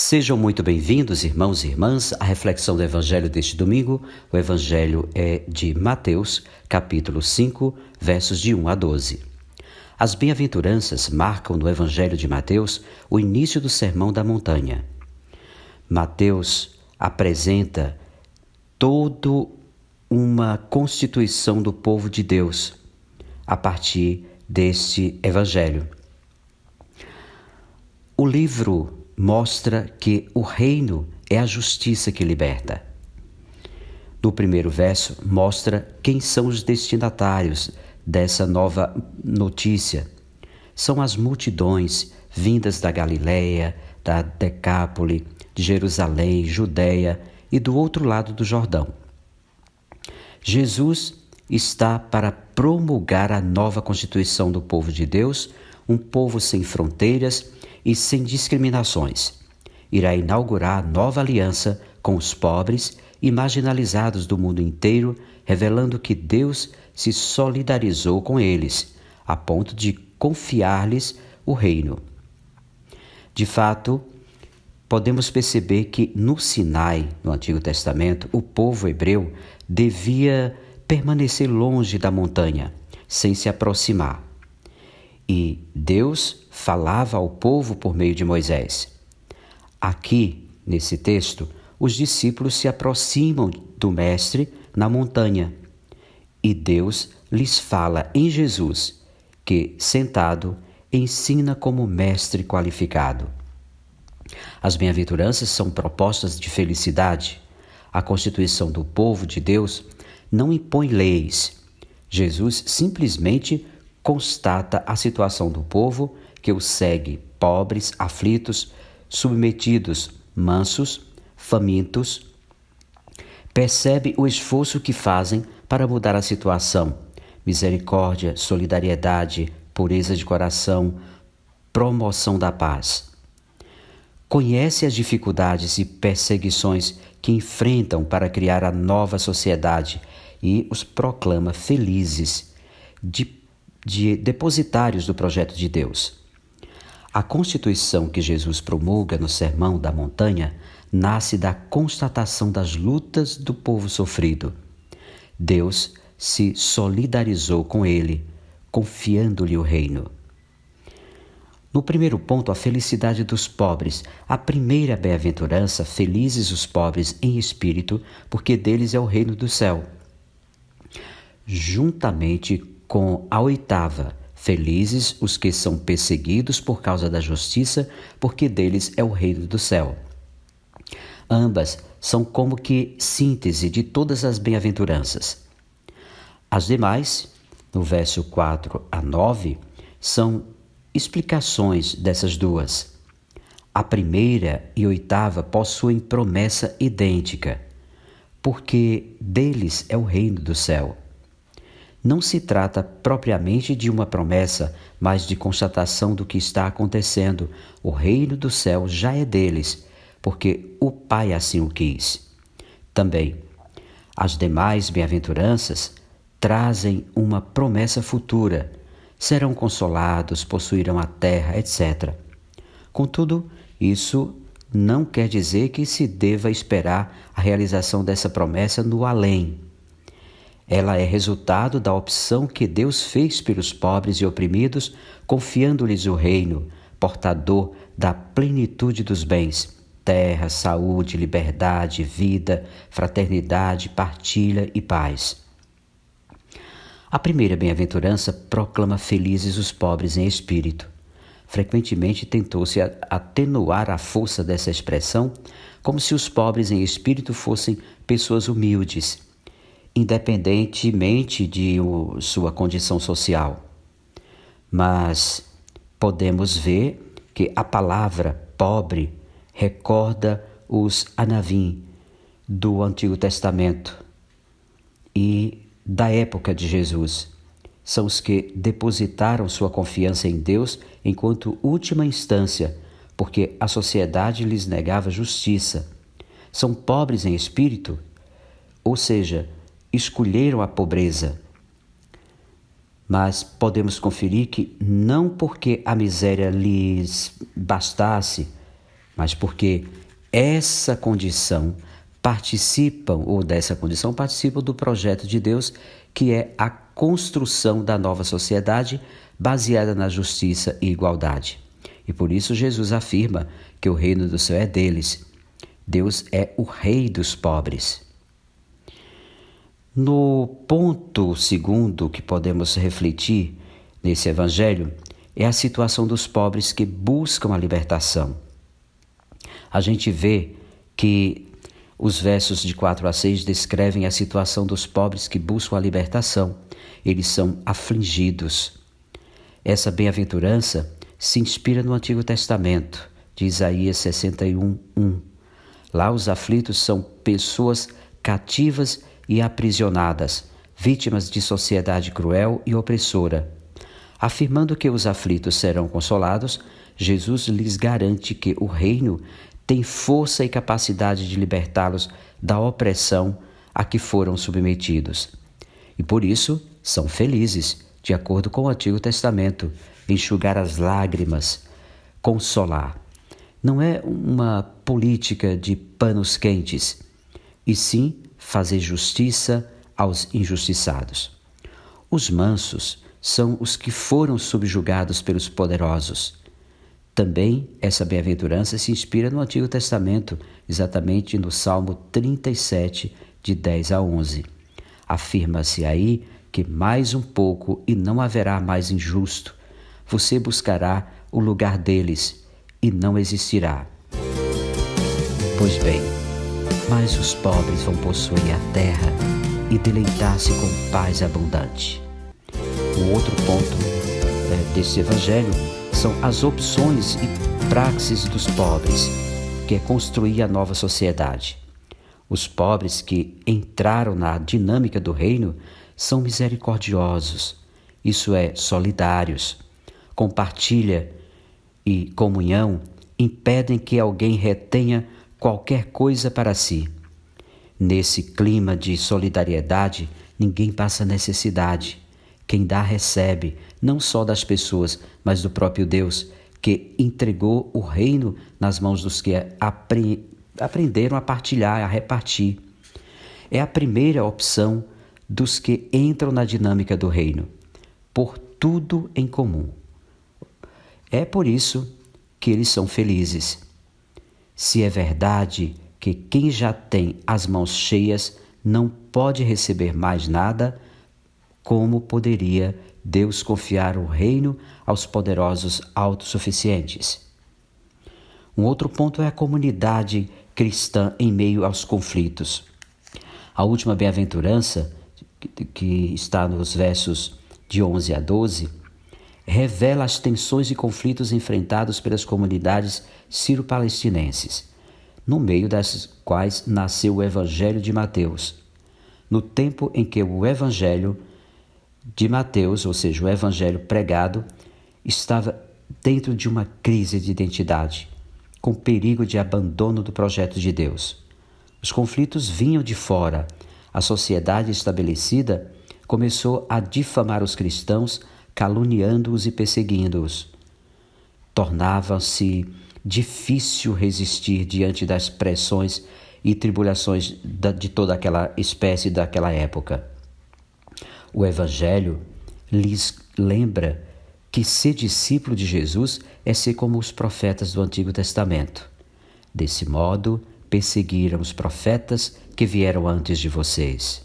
Sejam muito bem-vindos, irmãos e irmãs, à reflexão do Evangelho deste domingo. O Evangelho é de Mateus, capítulo 5, versos de 1 a 12. As bem-aventuranças marcam no Evangelho de Mateus o início do Sermão da Montanha. Mateus apresenta toda uma constituição do povo de Deus a partir deste Evangelho. O livro mostra que o reino é a justiça que liberta. No primeiro verso, mostra quem são os destinatários dessa nova notícia. São as multidões vindas da Galileia, da Decápole, de Jerusalém, Judeia e do outro lado do Jordão. Jesus está para promulgar a nova constituição do povo de Deus, um povo sem fronteiras e sem discriminações. Irá inaugurar a nova aliança com os pobres e marginalizados do mundo inteiro, revelando que Deus se solidarizou com eles, a ponto de confiar-lhes o reino. De fato, podemos perceber que no Sinai, no Antigo Testamento, o povo hebreu devia permanecer longe da montanha, sem se aproximar. E Deus falava ao povo por meio de Moisés. Aqui, nesse texto, os discípulos se aproximam do Mestre na montanha e Deus lhes fala em Jesus, que, sentado, ensina como mestre qualificado. As bem-aventuranças são propostas de felicidade. A constituição do povo de Deus não impõe leis. Jesus simplesmente constata a situação do povo que o segue, pobres, aflitos, submetidos, mansos, famintos. Percebe o esforço que fazem para mudar a situação. Misericórdia, solidariedade, pureza de coração, promoção da paz. Conhece as dificuldades e perseguições que enfrentam para criar a nova sociedade e os proclama felizes de depositários do projeto de Deus. A constituição que Jesus promulga no Sermão da Montanha nasce da constatação das lutas do povo sofrido. Deus se solidarizou com ele, confiando-lhe o reino. No primeiro ponto, a felicidade dos pobres. A primeira bem-aventurança, felizes os pobres em espírito, porque deles é o reino do céu. Juntamente com a oitava, felizes os que são perseguidos por causa da justiça, porque deles é o reino do céu. Ambas são como que síntese de todas as bem-aventuranças. As demais, no verso 4 a 9, são explicações dessas duas. A primeira e oitava possuem promessa idêntica, porque deles é o reino do céu. Não se trata propriamente de uma promessa, mas de constatação do que está acontecendo. O reino do céu já é deles, porque o Pai assim o quis. Também, as demais bem-aventuranças trazem uma promessa futura. Serão consolados, possuirão a terra, etc. Contudo, isso não quer dizer que se deva esperar a realização dessa promessa no além. Ela é resultado da opção que Deus fez pelos pobres e oprimidos, confiando-lhes o reino, portador da plenitude dos bens, terra, saúde, liberdade, vida, fraternidade, partilha e paz. A primeira bem-aventurança proclama felizes os pobres em espírito. Frequentemente tentou-se atenuar a força dessa expressão, como se os pobres em espírito fossem pessoas humildes, independentemente de sua condição social. Mas podemos ver que a palavra pobre recorda os Anavim do Antigo Testamento e da época de Jesus. São os que depositaram sua confiança em Deus enquanto última instância, porque a sociedade lhes negava justiça. São pobres em espírito, ou seja, escolheram a pobreza. Mas podemos conferir que não porque a miséria lhes bastasse, mas porque essa condição dessa condição participam do projeto de Deus, que é a construção da nova sociedade baseada na justiça e igualdade. E por isso Jesus afirma que o reino do céu é deles. Deus é o rei dos pobres. No ponto segundo que podemos refletir nesse evangelho é a situação dos pobres que buscam a libertação. A gente vê que os versos de 4 a 6 descrevem a situação dos pobres que buscam a libertação. Eles são afligidos. Essa bem-aventurança se inspira no Antigo Testamento, de Isaías 61:1. Lá os aflitos são pessoas cativas e aprisionadas, vítimas de sociedade cruel e opressora. Afirmando que os aflitos serão consolados, Jesus lhes garante que o reino tem força e capacidade de libertá-los da opressão a que foram submetidos. E por isso são felizes, de acordo com o Antigo Testamento, enxugar as lágrimas, consolar. Não é uma política de panos quentes, e sim fazer justiça aos injustiçados. Os mansos são os que foram subjugados pelos poderosos. Também essa bem-aventurança se inspira no Antigo Testamento, exatamente no Salmo 37, de 10 a 11. Afirma-se aí que mais um pouco e não haverá mais injusto. Você buscará o lugar deles e não existirá. Pois bem, mas os pobres vão possuir a terra e deleitar-se com paz abundante. O outro ponto desse evangelho são as opções e praxes dos pobres, que é construir a nova sociedade. Os pobres que entraram na dinâmica do reino são misericordiosos, isso é, solidários. Compartilha e comunhão impedem que alguém retenha qualquer coisa para si. Nesse clima de solidariedade, ninguém passa necessidade. Quem dá recebe, não só das pessoas, mas do próprio Deus, que entregou o reino nas mãos dos que aprenderam a partilhar, a repartir. É a primeira opção dos que entram na dinâmica do reino, por tudo em comum. É por isso que eles são felizes. Se é verdade que quem já tem as mãos cheias não pode receber mais nada, como poderia Deus confiar o reino aos poderosos autossuficientes? Um outro ponto é a comunidade cristã em meio aos conflitos. A última bem-aventurança, que está nos versos de 11 a 12, revela as tensões e conflitos enfrentados pelas comunidades sírio-palestinenses, no meio das quais nasceu o Evangelho de Mateus. No tempo em que o Evangelho de Mateus, ou seja, o Evangelho pregado, estava dentro de uma crise de identidade, com perigo de abandono do projeto de Deus. Os conflitos vinham de fora. A sociedade estabelecida começou a difamar os cristãos, caluniando-os e perseguindo-os. Tornava-se difícil resistir diante das pressões e tribulações de toda aquela espécie daquela época. O Evangelho lhes lembra que ser discípulo de Jesus é ser como os profetas do Antigo Testamento. Desse modo, perseguiram os profetas que vieram antes de vocês.